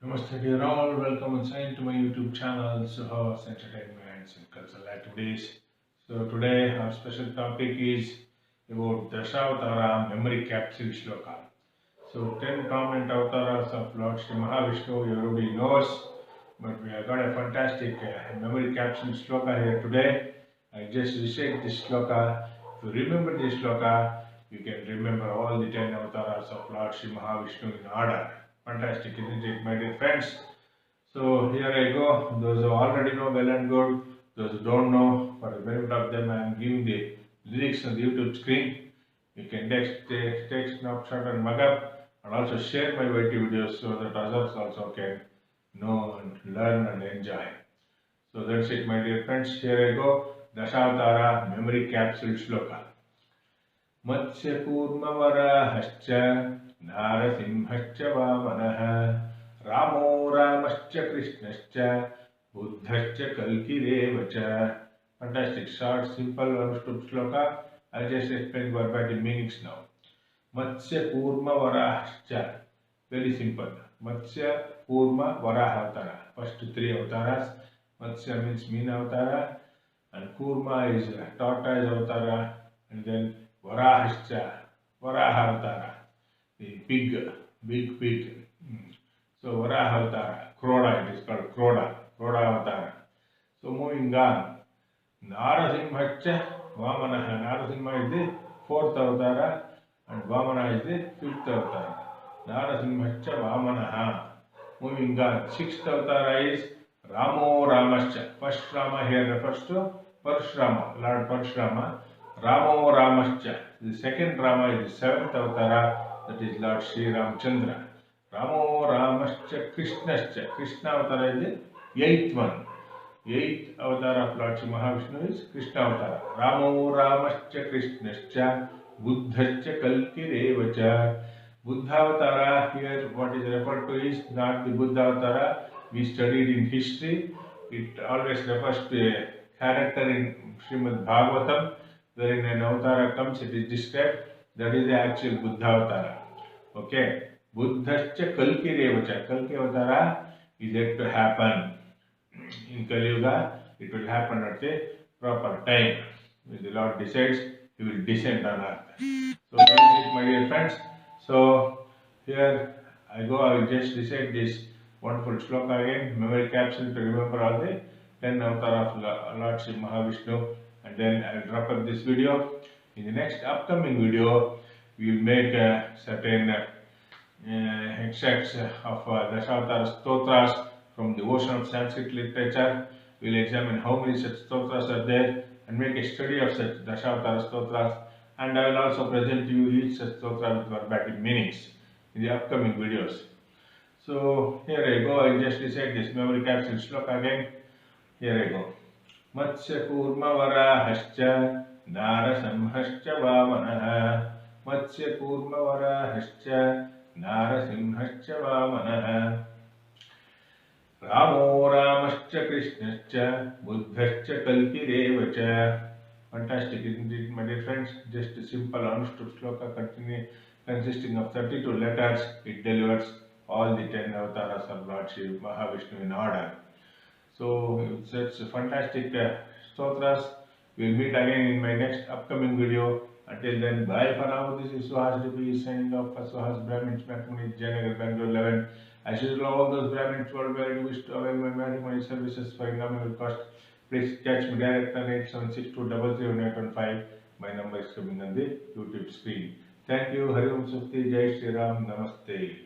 Namaste dear all, welcome once again to my YouTube channel Suhas Entertainments and Cultural Activities. So today our special topic is about Dashavatara memory capsule shloka. So 10 prominent avatars of Lord Sri Mahavishnu everybody knows, but we have got a fantastic memory capsule shloka here today. I just recite this shloka. If you remember this shloka, you can remember all the 10 avatars of Lord Sri Mahavishnu in order. Fantastic, isn't it, my dear friends? So here I go. Those who already know well and good, those who don't know, for the benefit of them, I am giving the lyrics on the YouTube screen. You can take snapshot and mug up, and also share my YouTube videos so that others also can know and learn and enjoy. So that's it, my dear friends. Here I go. Dashavatara memory capsule shloka. मत्स्यकूर्मवराहश्च नारसिंहश्च वामनः रामो रामश्च कृष्णश्च बुद्धश्च कल्किरेव च. Fantastic, short, simple, understood shloka. I'll just explain verbatim meanings now. Matsya Kurma Varahascha. Very simple. Matsya Kurma Varaha. First three avatars. Matsya means mean avatara, and Kurma is tortoise avatara, and then Varahascha, Varaha avatara, the big pig. So Varaha avatara, Kroda, it is called Kroda avatara. So moving on, Narasimhacha, Vamanaha. Narasimha is the fourth avatara and Vamana is the fifth avatara. Narasimhacha Vamanaha. Moving on, sixth avatara is Ramo Ramascha. First Rama here refers to Parshurama, Lord Parshurama. Ramo Ramascha. The second Rama is the seventh avatara, that is Lord Sri Ramchandra. Ramo Ramascha Krishnascha. Krishna avatara is the eighth one. Eighth avatar of Lord Sri Mahavishnu is Krishna avatar. Ramo Ramascha Krishnascha Buddhascha Kalkireva cha. Buddha avatara here, what is referred to is not the Buddha avatara we studied in history. It always refers to a character in Srimad Bhagavatam, wherein an avatara comes, it is described. That is the actual Buddha avatara. Okay. Buddhascha Kalkireva cha. Kalki avatara is yet to happen. In Kali Yuga, it will happen at the proper time. When the Lord decides, He will descend on earth. So that is it, my dear friends. So here I go, I will just recite this wonderful shloka again, memory capsule to remember all the 10 avatars of Lord Sri Mahavishnu, and then I will wrap up this video. In the next upcoming video, we will make certain extracts of Dashavatara stotras from the ocean of Sanskrit literature. We will examine how many such stotras are there and make a study of such Dashavatara stotras, and I will also present to you each such stotra with verbatim meanings in the upcoming videos. So here I go, I just recite this memory capsule shloka again. Here I go. Matsya Kurma Varahascha Narasimhascha Vamanaha. Matsya Kurma Varahascha Narasimhascha Vamanaha. Ramo Ramascha Krishnascha Buddhascha Kalkireva cha. Fantastic, isn't it, my dear friends? Just a simple understood shloka consisting of 32 letters. It delivers all the 10 avatars of Lord Shiva Mahavishnu in order. So it's such fantastic stotras. We will meet again in my next upcoming video. Until then, bye for now. This is Suhas Devi signing off for Suhas Brahmins Matrimony, Jayanagar, Bangalore 11. As usual, all those Brahmins worldwide who wish to avail my matrimony services for a nominal cost, please catch me direct on 8762009815. My number is coming on the YouTube screen. Thank you. Hari Om Sufti. Jai Shri Ram. Namaste.